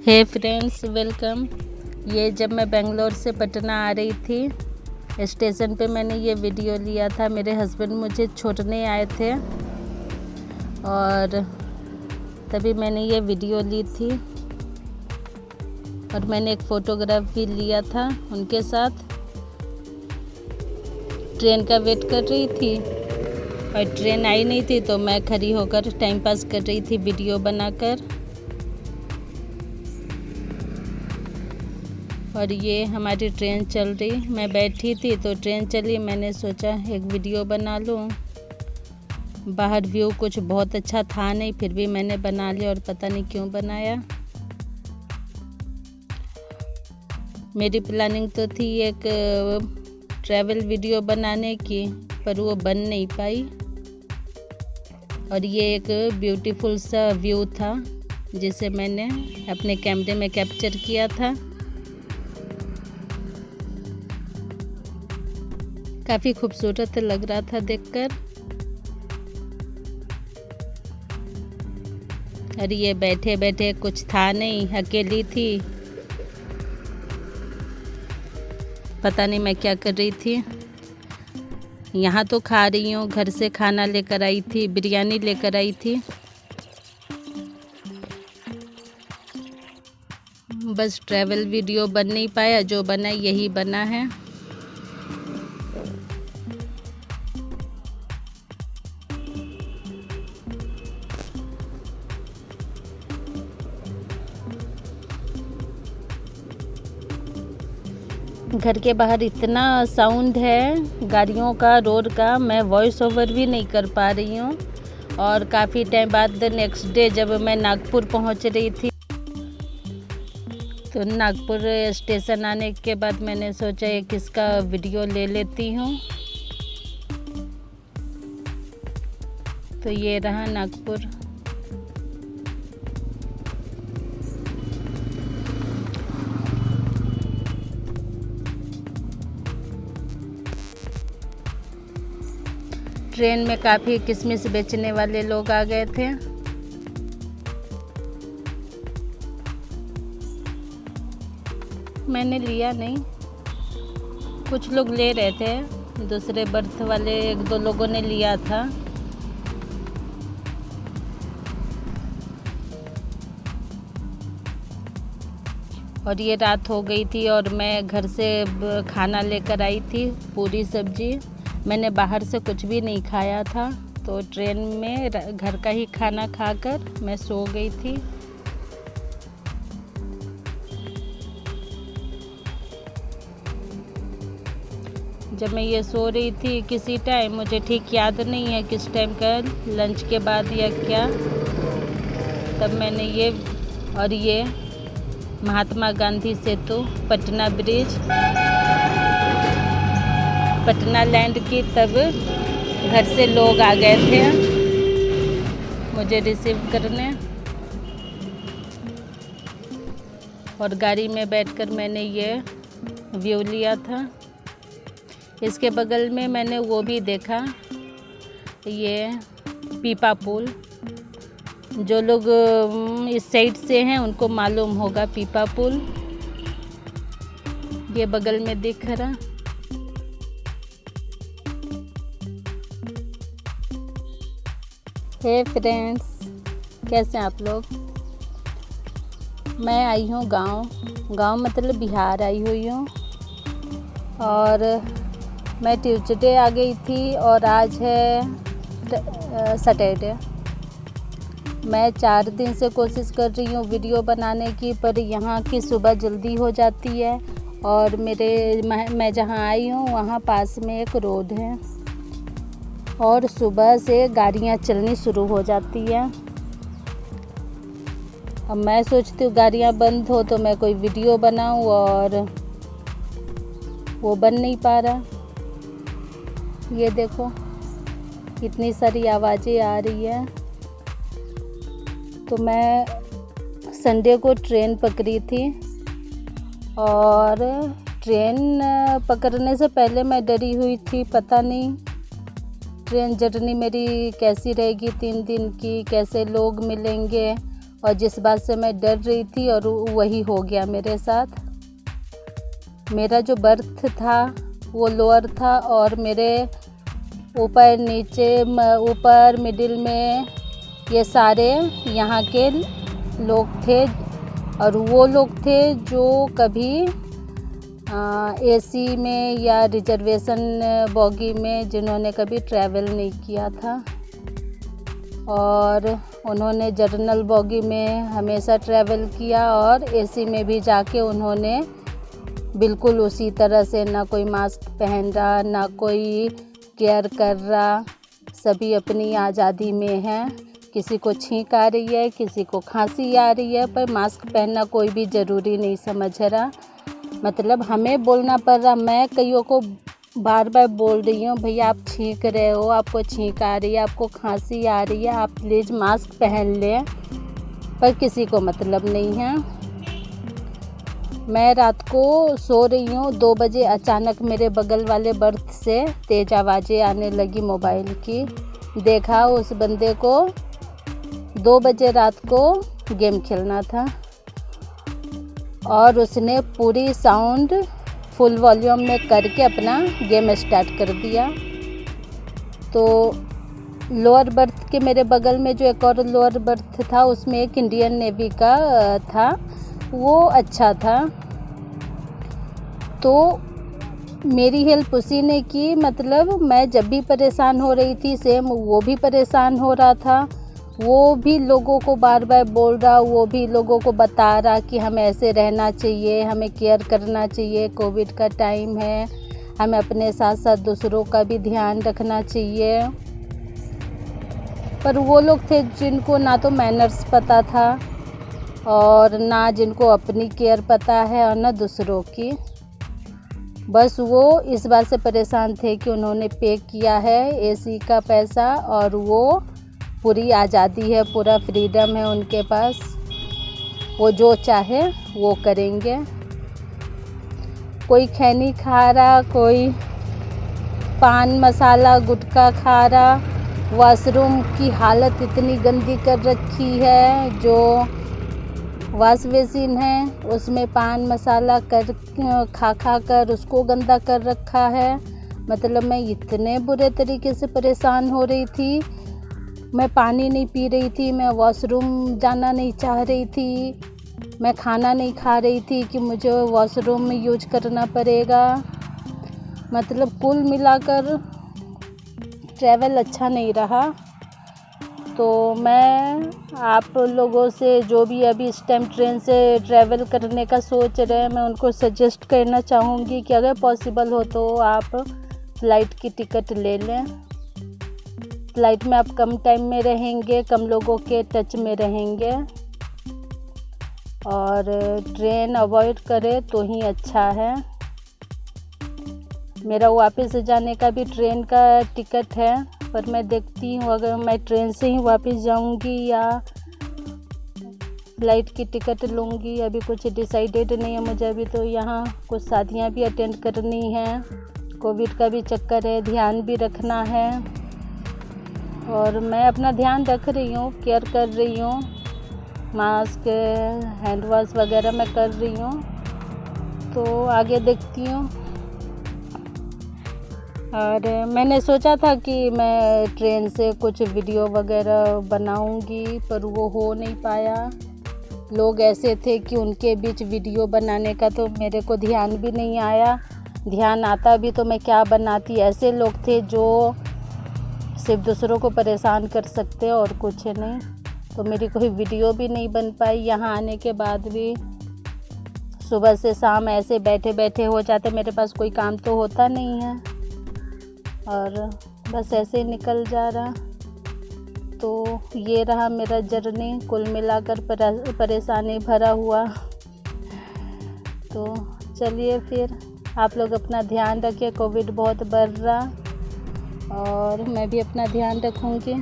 हे friends, welcome. ये जब मैं बेंगलोर से पटना आ रही थी, स्टेशन पे मैंने ये वीडियो लिया था। मेरे हस्बैंड मुझे छोड़ने आए थे और तभी मैंने ये वीडियो ली थी और मैंने एक फ़ोटोग्राफ भी लिया था उनके साथ। ट्रेन का वेट कर रही थी और ट्रेन आई नहीं थी, तो मैं खड़ी होकर टाइम पास कर रही थी वीडियो बनाकर। और ये हमारी ट्रेन चल रही, मैं बैठी थी तो ट्रेन चली। मैंने सोचा एक वीडियो बना लूँ। बाहर व्यू कुछ बहुत अच्छा था नहीं, फिर भी मैंने बना लिया और पता नहीं क्यों बनाया। मेरी प्लानिंग तो थी एक ट्रैवल वीडियो बनाने की, पर वो बन नहीं पाई। और ये एक ब्यूटीफुल सा व्यू था जिसे मैंने अपने कैमरे में कैप्चर किया था। काफ़ी खूबसूरत लग रहा था देखकर। और ये बैठे बैठे कुछ था नहीं, अकेली थी, पता नहीं मैं क्या कर रही थी। यहाँ तो खा रही हूँ, घर से खाना लेकर आई थी, बिरयानी लेकर आई थी। बस ट्रैवल वीडियो बन नहीं पाया, जो बना यही बना है। घर के बाहर इतना साउंड है गाड़ियों का, रोड का, मैं वॉइस ओवर भी नहीं कर पा रही हूँ। और काफ़ी टाइम बाद नेक्स्ट डे जब मैं नागपुर पहुँच रही थी, तो नागपुर स्टेशन आने के बाद मैंने सोचा एक इसका वीडियो ले लेती हूँ। तो ये रहा नागपुर। ट्रेन में काफ़ी किशमिश बेचने वाले लोग आ गए थे। मैंने लिया नहीं, कुछ लोग ले रहे थे, दूसरे बर्थ वाले एक दो लोगों ने लिया था। और ये रात हो गई थी और मैं घर से खाना लेकर आई थी, पूरी सब्जी। मैंने बाहर से कुछ भी नहीं खाया था, तो ट्रेन में घर का ही खाना खाकर मैं सो गई थी। जब मैं ये सो रही थी किसी टाइम, मुझे ठीक याद नहीं है किस टाइम का, लंच के बाद या क्या, तब मैंने ये महात्मा गांधी सेतु, पटना ब्रिज, पटना लैंड की, तब घर से लोग आ गए थे मुझे रिसीव करने। और गाड़ी में बैठकर मैंने ये व्यू लिया था। इसके बगल में मैंने वो भी देखा, ये पीपा पुल। जो लोग इस साइड से हैं उनको मालूम होगा पीपा पुल, ये बगल में दिख रहा। हे फ्रेंड्स, कैसे हैं आप लोग। मैं आई हूँ गांव मतलब बिहार आई हुई हूँ। और मैं ट्यूसडे आ गई थी और आज है सैटरडे। मैं 4 दिन से कोशिश कर रही हूँ वीडियो बनाने की, पर यहाँ की सुबह जल्दी हो जाती है। और मैं जहाँ आई हूँ वहाँ पास में एक रोड है और सुबह से गाड़ियाँ चलनी शुरू हो जाती है। अब मैं सोचती हूँ गाड़ियाँ बंद हो तो मैं कोई वीडियो बनाऊँ, और वो बन नहीं पा रहा। ये देखो कितनी सारी आवाज़ें आ रही है। तो मैं संडे को ट्रेन पकड़ी थी और ट्रेन पकड़ने से पहले मैं डरी हुई थी, पता नहीं ट्रेन जर्नी मेरी कैसी रहेगी 3 दिन की, कैसे लोग मिलेंगे और जिस बात से मैं डर रही थी और वही हो गया मेरे साथ। मेरा जो बर्थ था वो लोअर था और मेरे ऊपर नीचे ऊपर मिडिल में ये सारे यहाँ के लोग थे और वो लोग थे जो कभी एसी में या रिजर्वेशन बॉगी में जिन्होंने कभी ट्रैवल नहीं किया था और उन्होंने जनरल बॉगी में हमेशा ट्रैवल किया और एसी में भी जाके उन्होंने बिल्कुल उसी तरह से ना कोई मास्क पहन रहा, ना कोई केयर कर रहा। सभी अपनी आज़ादी में हैं। किसी को छींक आ रही है, किसी को खांसी आ रही है, पर मास्क पहनना कोई भी ज़रूरी नहीं समझ रहा। मतलब हमें बोलना पड़ रहा। मैं कईयों को बार बार बोल रही हूँ, भैया आप छींक रहे हो, आपको छींक आ रही है, आपको खांसी आ रही है, आप प्लीज़ मास्क पहन लें, पर किसी को मतलब नहीं है। मैं रात को सो रही हूँ, 2 बजे अचानक मेरे बगल वाले बर्थ से तेज़ आवाज़ें आने लगी मोबाइल की। देखा उस बंदे को 2 बजे रात को गेम खेलना था और उसने पूरी साउंड फुल वॉल्यूम में करके अपना गेम स्टार्ट कर दिया। तो लोअर बर्थ के मेरे बगल में जो एक और लोअर बर्थ था उसमें एक इंडियन नेवी का था, वो अच्छा था। तो मेरी हेल्प उसी ने की। मतलब मैं जब भी परेशान हो रही थी सेम वो भी परेशान हो रहा था। वो भी लोगों को बार बार बोल रहा, वो भी लोगों को बता रहा कि हमें ऐसे रहना चाहिए, हमें केयर करना चाहिए, कोविड का टाइम है, हमें अपने साथ साथ दूसरों का भी ध्यान रखना चाहिए। पर वो लोग थे जिनको ना तो मैनर्स पता था और ना जिनको अपनी केयर पता है और ना दूसरों की। बस वो इस बात से परेशान थे कि उन्होंने पे किया है एसी का पैसा और वो पूरी आज़ादी है, पूरा फ्रीडम है उनके पास, वो जो चाहे वो करेंगे। कोई खैनी खा रहा, कोई पान मसाला गुटखा खा रहा। वॉशरूम की हालत इतनी गंदी कर रखी है, जो वॉश बेसिन है उसमें पान मसाला खा कर उसको गंदा कर रखा है। मतलब मैं इतने बुरे तरीके से परेशान हो रही थी। मैं पानी नहीं पी रही थी, मैं वॉशरूम जाना नहीं चाह रही थी, मैं खाना नहीं खा रही थी कि मुझे वॉशरूम में यूज करना पड़ेगा। मतलब कुल मिलाकर ट्रैवल अच्छा नहीं रहा। तो मैं आप लोगों से जो भी अभी इस टाइम ट्रेन से ट्रैवल करने का सोच रहे हैं, मैं उनको सजेस्ट करना चाहूँगी कि अगर पॉसिबल हो तो आप फ़्लाइट की टिकट ले लें। फ़्लाइट में आप कम टाइम में रहेंगे, कम लोगों के टच में रहेंगे और ट्रेन अवॉइड करें तो ही अच्छा है। मेरा वापस जाने का भी ट्रेन का टिकट है, पर मैं देखती हूँ अगर मैं ट्रेन से ही वापस जाऊँगी या फ़्लाइट की टिकट लूँगी। अभी कुछ डिसाइडेड नहीं है मुझे। अभी तो यहाँ कुछ शादियाँ भी अटेंड करनी है, कोविड का भी चक्कर है, ध्यान भी रखना है और मैं अपना ध्यान रख रही हूँ, केयर कर रही हूँ, मास्क हैंड वॉश वगैरह मैं कर रही हूँ। तो आगे देखती हूँ। और मैंने सोचा था कि मैं ट्रेन से कुछ वीडियो वगैरह बनाऊंगी, पर वो हो नहीं पाया। लोग ऐसे थे कि उनके बीच वीडियो बनाने का तो मेरे को ध्यान भी नहीं आया। ध्यान आता भी तो मैं क्या बनाती। ऐसे लोग थे जो सिर्फ दूसरों को परेशान कर सकते और कुछ नहीं। तो मेरी कोई वीडियो भी नहीं बन पाई। यहाँ आने के बाद भी सुबह से शाम ऐसे बैठे बैठे हो जाते, मेरे पास कोई काम तो होता नहीं है और बस ऐसे ही निकल जा रहा। तो ये रहा मेरा जर्नी, कुल मिलाकर परेशानी भरा हुआ। तो चलिए फिर आप लोग अपना ध्यान रखिए, कोविड बहुत बढ़ रहा और मैं भी अपना ध्यान रखूँगी।